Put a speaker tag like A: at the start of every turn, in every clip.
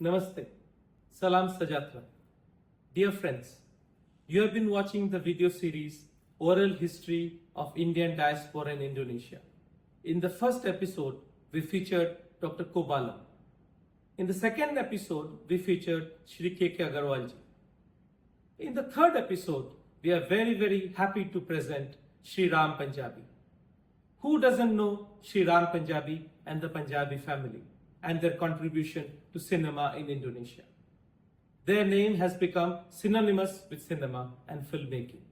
A: Namaste. Salam Sajatra. Dear friends, you have been watching the video series Oral History of Indian Diaspora in Indonesia. In the first episode, we featured Dr. Kobalam. In the second episode, we featured Shri K.K. Agarwalji. In the third episode, we are very happy to present Shri Raam Punjabi. Who doesn't know Shri Raam Punjabi and the Punjabi family and their contribution to cinema in Indonesia? Their name has become synonymous with cinema and filmmaking.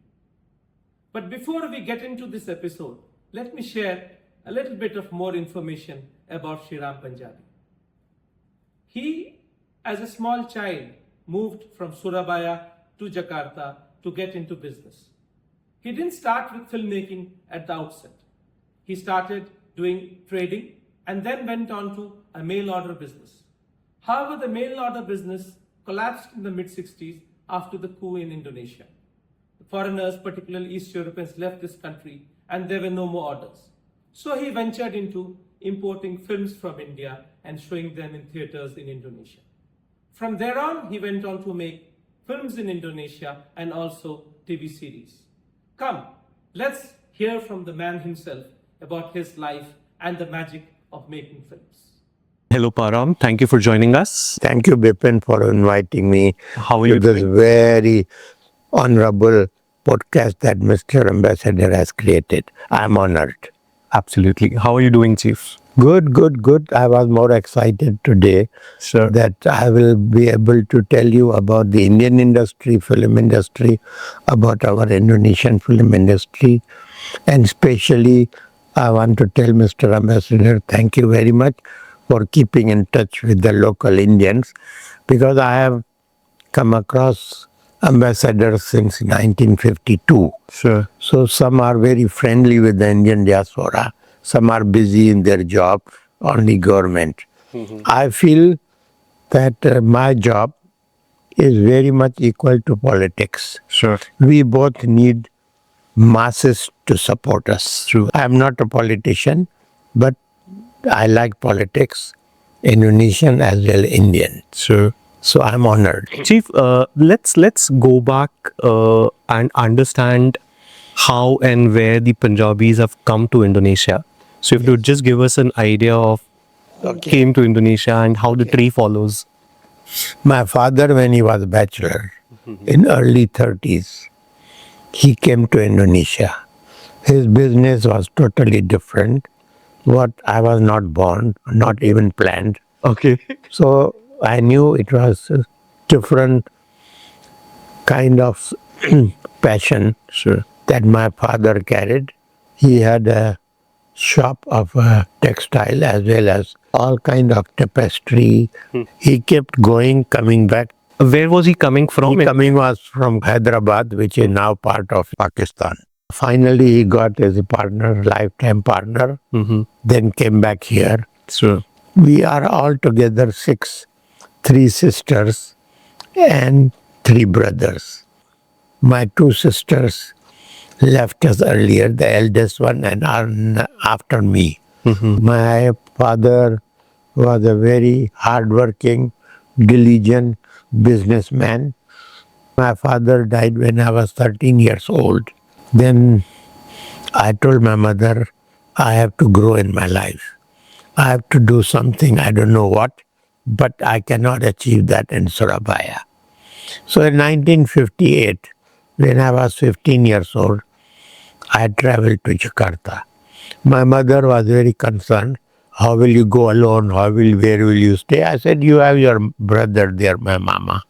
A: But before we get into this episode, let me share a little bit of more information about Shri Raam Punjabi. He, as a small child, moved from Surabaya to Jakarta to get into business. He didn't start with filmmaking at the outset. He started doing trading and then went on to a mail order business. However, the mail order business collapsed in the mid-60s after the coup in Indonesia. The foreigners, particularly East Europeans, left this country and there were no more orders. So he ventured into importing films from India and showing them in theaters in Indonesia. From there on, he went on to make films in Indonesia and also TV series. Come, let's hear from the man himself about his life and the magic of making films.
B: Hello, Param. Thank you for joining us.
C: Thank you, Bipin, for inviting me
B: How are
C: to
B: you
C: this
B: doing?
C: very honorable podcast that Mr. Ambassador has created. I'm honored.
B: Absolutely. How are you doing, Chief?
C: Good. I was more excited today
B: Sure.
C: that I will be able to tell you about the Indian industry, film industry, about our Indonesian film industry, and especially I want to tell Mr. Ambassador, thank you very much for keeping in touch with the local Indians, because I have come across ambassadors since 1952.
B: Sure.
C: So some are very friendly with the Indian diaspora, some are busy in their job, only government. I feel that my job is very much equal to politics.
B: Sure.
C: We both need masses to support us.
B: True.
C: I'm not a politician, but I like politics, Indonesian as well Indian.
B: Sure.
C: So I'm honored.
B: Chief, let's go back and understand how and where the Punjabis have come to Indonesia. So if you would just give us an idea of who came to Indonesia and how the tree follows.
C: My father, when he was a bachelor, in early 30s, he came to Indonesia. His business was totally different. What I was not born, not even planned.
B: Okay.
C: So I knew it was a different kind of passion
B: Sure.
C: that my father carried. He had a shop of textile as well as all kind of tapestry. He kept going, coming back.
B: Where was he coming from?
C: He coming was from Hyderabad, which is now part of Pakistan. Finally, he got as a partner, lifetime partner, then came back here.
B: Sure.
C: We are all together 6, 3 sisters and 3 brothers. My 2 sisters left us earlier, the eldest one and after me. My father was a very hardworking, diligent businessman. My father died when I was 13 years old. Then I told my mother, I have to grow in my life. I have to do something, I don't know what, but I cannot achieve that in Surabaya. So in 1958, when I was 15 years old, I traveled to Jakarta. My mother was very concerned. How will you go alone? Where will you stay? I said, you have your brother there, my mama.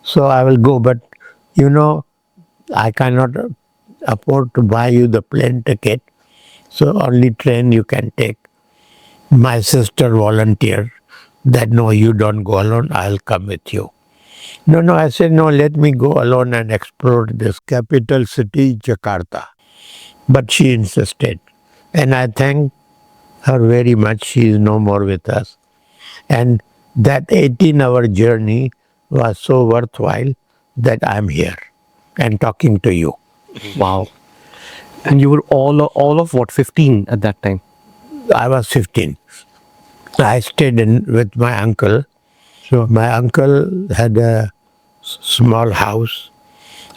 C: So I will go, but I cannot afford to buy you the plane ticket. So only train you can take. My sister volunteered that, no, you don't go alone, I'll come with you. No, I said, no, let me go alone and explore this capital city, Jakarta. But she insisted. And I thank her very much. She is no more with us. And that 18-hour journey was so worthwhile that I'm here and talking to you.
B: Wow. And you were all of what, 15 at that time?
C: I was 15. I stayed with my uncle
B: Sure.
C: My uncle had a small house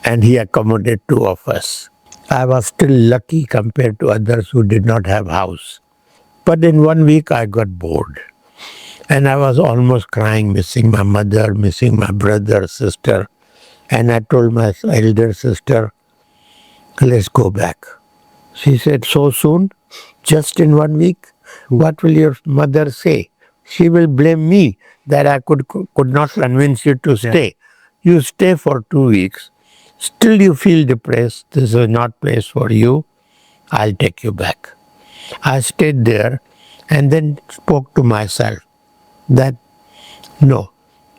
C: and he accommodated two of us. I was still lucky compared to others who did not have house. But in 1 week I got bored. And I was almost crying, missing my mother, missing my brother, sister. And I told my elder sister, let's go back. She said, so soon? Just in 1 week? What will your mother say? She will blame me that I could not convince you to stay. You stay for 2 weeks. Still you feel depressed. This is not place for you. I'll take you back. I stayed there and then spoke to myself that no,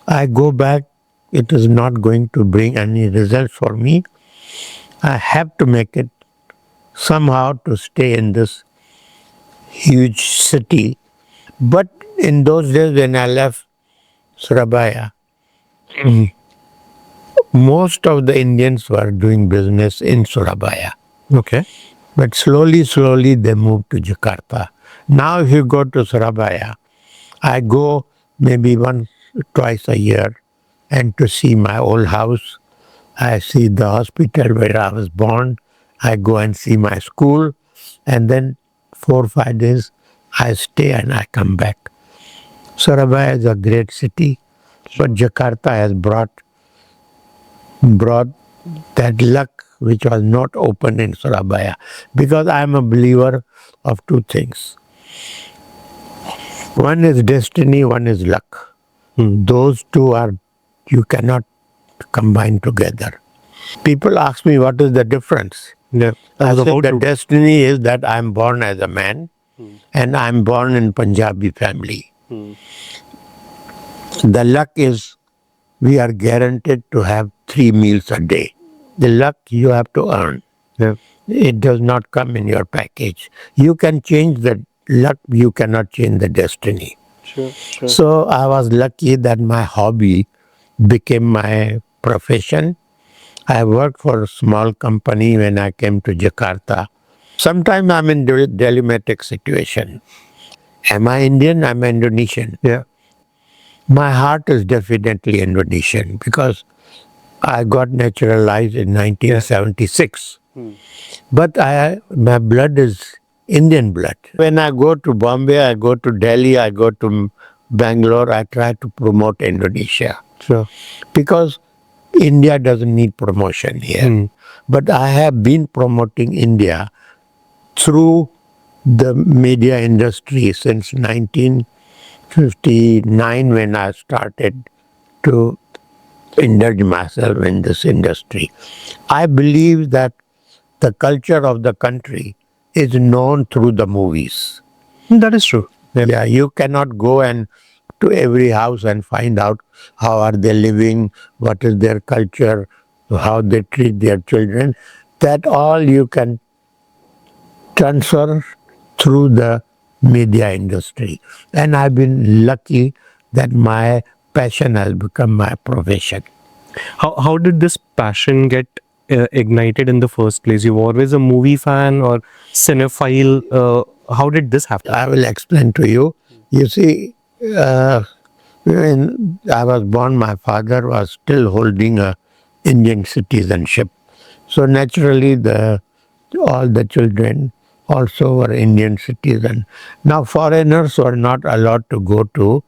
C: I go back, it is not going to bring any results for me. I have to make it somehow to stay in this huge city. But in those days when I left Surabaya, most of the Indians were doing business in Surabaya.
B: Okay.
C: But slowly they moved to Jakarta. Now if you go to Surabaya, I go maybe once, twice a year and to see my old house. I see the hospital where I was born. I go and see my school. And then 4 or 5 days I stay and I come back. Surabaya is a great city, but Jakarta has brought that luck which was not open in Surabaya. Because I am a believer of two things. One is destiny, one is luck. Those two are, you cannot combine together. People ask me what is the difference.
B: Yeah.
C: I said the destiny is that I'm born as a man and I'm born in Punjabi family. The luck is we are guaranteed to have 3 meals a day. The luck you have to earn.
B: Yeah.
C: It does not come in your package. You can change the luck, you cannot change the destiny.
B: Sure.
C: So I was lucky that my hobby became my profession. I worked for a small company when I came to Jakarta. Sometimes I'm in dilemmatic situation. Am I Indian? I'm Indonesian.
B: Yeah.
C: My heart is definitely Indonesian because I got naturalized in 1976. But my blood is Indian blood. When I go to Bombay, I go to Delhi, I go to Bangalore, I try to promote Indonesia.
B: Sure.
C: Because India doesn't need promotion here. But I have been promoting India through the media industry since 1959 when I started to indulge myself in this industry. I believe that the culture of the country is known through the movies.
B: That is true.
C: Yeah, you cannot go and to every house and find out how are they living, what is their culture, how they treat their children. That all you can transfer through the media industry. And I've been lucky that my passion has become my profession.
B: How did this passion get ignited in the first place? You were always a movie fan or cinephile. How did this happen?
C: I will explain to you. You see, when I was born, my father was still holding a Indian citizenship. So naturally, all the children also were Indian citizens. Now, foreigners were not allowed to go to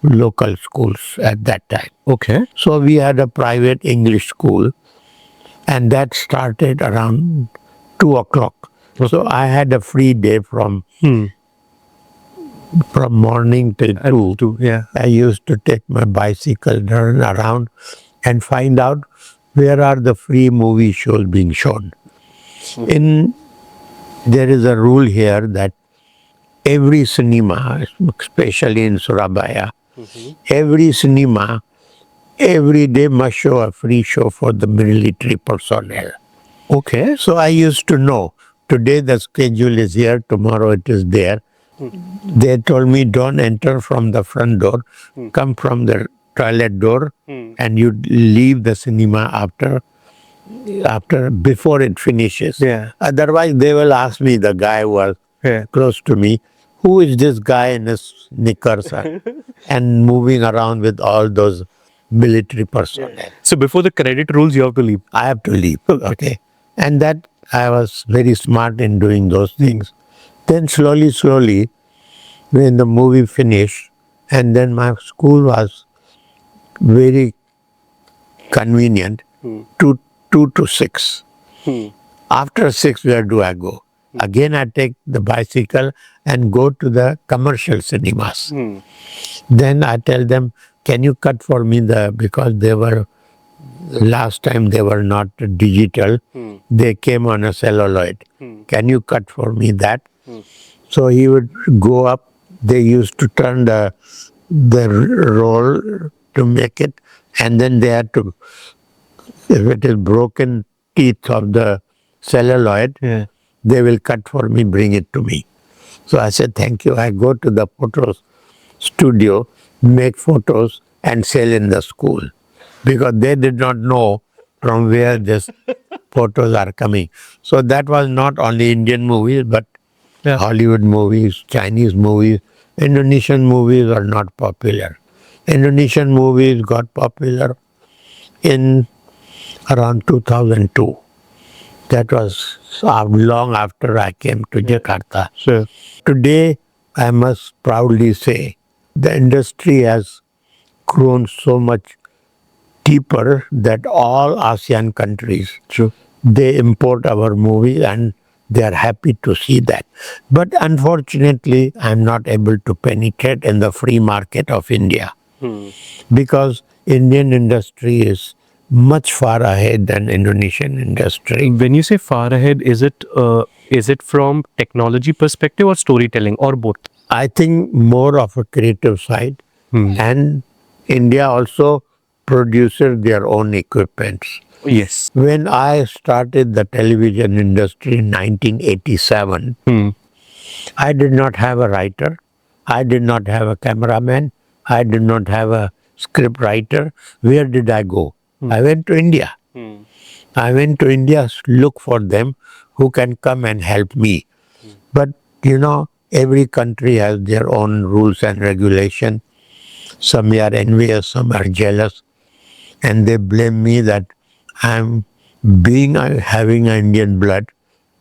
C: local schools at that time.
B: Okay.
C: So we had a private English school, and that started around 2 o'clock. So I had a free day from morning till 2.
B: Yeah.
C: I used to take my bicycle, run around and find out where are the free movie shows being shown. There is a rule here that every cinema, especially in Surabaya, every cinema, every day must show a free show for the military personnel.
B: Okay.
C: So I used to know, today the schedule is here, tomorrow it is there. They told me don't enter from the front door, come from the toilet door and you leave the cinema before it finishes.
B: Yeah.
C: Otherwise they will ask me, the guy who was close to me, who is this guy in his knickers and moving around with all those military personnel?
B: So before the credit rolls, you have to leave.
C: I have to leave. Okay. And that I was very smart in doing those things. Then slowly, when the movie finished, and then my school was very convenient, two to 6. After 6, where do I go? Again, I take the bicycle and go to the commercial cinemas. Then I tell them, can you cut for me because they were, last time they were not digital, they came on a celluloid. Can you cut for me that? So he would go up, they used to turn the roll to make it, and then they had to, if it is broken teeth of the celluloid, they will cut for me, bring it to me. So I said, thank you. I go to the photo studio, make photos and sell in the school. Because they did not know from where these photos are coming. So that was not only Indian movies, but Hollywood movies, Chinese movies. Indonesian movies are not popular. Indonesian movies got popular in around 2002. That was long after I came to Jakarta. So today, I must proudly say, the industry has grown so much deeper that all ASEAN countries, they import our movies and they are happy to see that. But unfortunately, I'm not able to penetrate in the free market of India because Indian industry is much far ahead than Indonesian industry.
B: When you say far ahead, is it from technology perspective or storytelling or both?
C: I think more of a creative side, and India also produces their own equipments.
B: Yes.
C: When I started the television industry in 1987, I did not have a writer, I did not have a cameraman, I did not have a script writer. Where did I go? I went to India. I went to India to look for them who can come and help me. But every country has their own rules and regulation. Some are envious, some are jealous, and they blame me that I'm having Indian blood.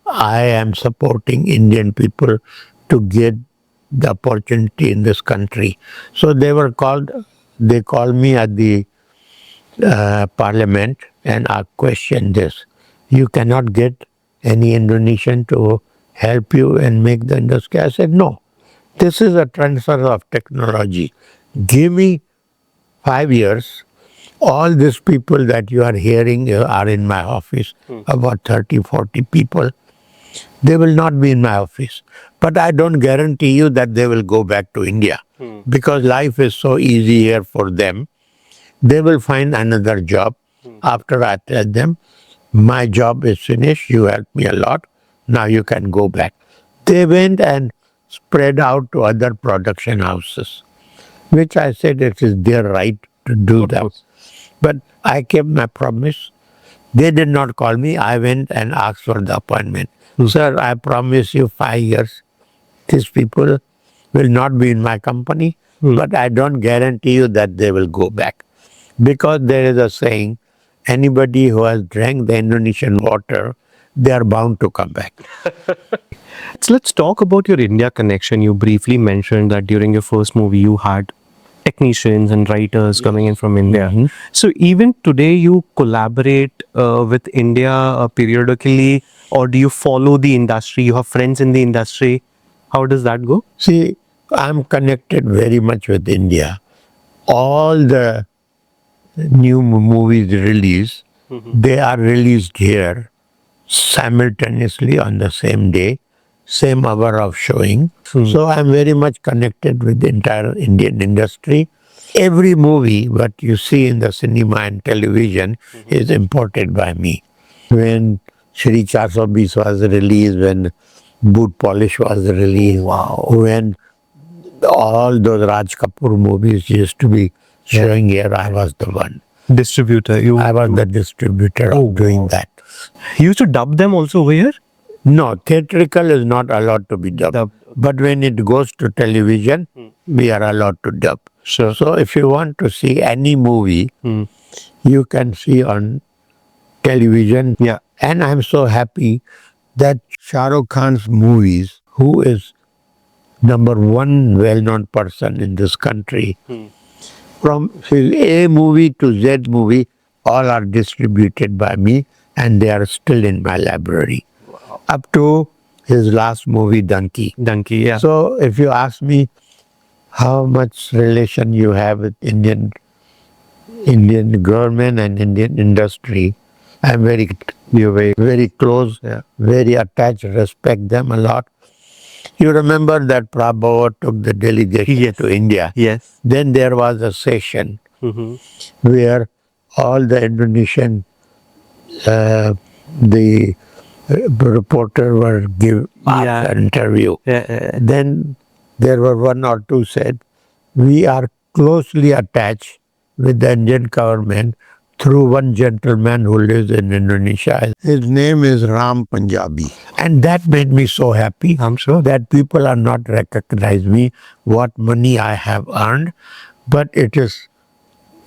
C: I am supporting Indian people to get the opportunity in this country. So they called me at the parliament and I questioned this. You cannot get any Indonesian to help you and make the industry. I said, no, this is a transfer of technology. Give me 5 years. All these people that you are hearing are in my office, about 30, 40 people. They will not be in my office. But I don't guarantee you that they will go back to India because life is so easy here for them. They will find another job after I tell them, my job is finished, you helped me a lot, now you can go back. They went and spread out to other production houses, which I said it is their right to do that. But I kept my promise. They did not call me. I went and asked for the appointment. Sir, I promise you 5 years. These people will not be in my company, but I don't guarantee you that they will go back. Because there is a saying, anybody who has drank the Indonesian water, they are bound to come back.
B: So let's talk about your India connection. You briefly mentioned that during your first movie, you had technicians and writers coming in from India. So even today, you collaborate with India periodically, or do you follow the industry? You have friends in the industry. How does that go?
C: See, I'm connected very much with India. All the new movies released, they are released here simultaneously on the same day, same hour of showing. So I'm very much connected with the entire Indian industry. Every movie what you see in the cinema and television is imported by me. When Shri 420 was released, when Boot Polish was released, when all those Raj Kapoor movies used to be showing here, I was the one.
B: Distributor.
C: I was the distributor of doing that.
B: You used to dub them also over here?
C: No, theatrical is not allowed to be dubbed. But when it goes to television, we are allowed to dub.
B: Sure.
C: So if you want to see any movie, you can see on television.
B: Yeah.
C: And I'm so happy that Shah Rukh Khan's movies, who is number one well-known person in this country, from his A movie to Z movie, all are distributed by me and they are still in my library. Up to his last movie, Donkey.
B: Donkey, yeah.
C: So if you ask me how much relation you have with Indian government and Indian industry, I'm very close, very attached, respect them a lot. You remember that Prabhu took the delegation to India.
B: Yes.
C: Then there was a session where all the Indonesian, the reporter were asked an interview. Then there were one or two said, we are closely attached with the Indian government through one gentleman who lives in Indonesia. His name is Raam Punjabi. And that made me so happy.
B: I'm sure.
C: That people are not recognize me, what money I have earned, but it is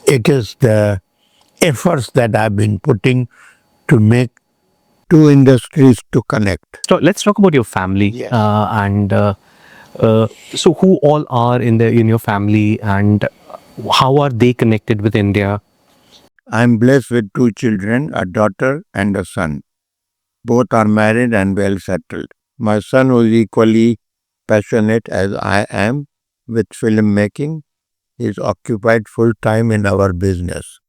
C: the efforts that I've been putting to make two industries to connect.
B: So let's talk about your family.
C: Yes.
B: So who all are in your family, and how are they connected with India?
C: I'm blessed with two children, a daughter and a son. Both are married and well settled. My son was equally passionate as I am with filmmaking. He is occupied full time in our business.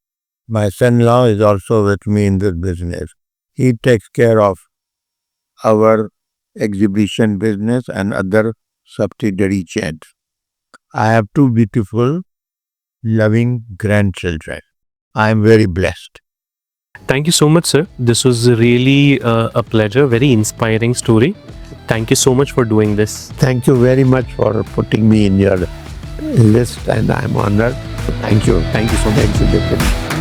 C: My son-in-law is also with me in this business. He takes care of our exhibition business and other subsidiary chains. I have two beautiful, loving grandchildren. I am very blessed.
B: Thank you so much, sir. This was really a pleasure, very inspiring story. Thank you so much for doing this.
C: Thank you very much for putting me in your list, and I'm honored. Thank you.
B: Thank you so much.
C: Thank you, Deputy.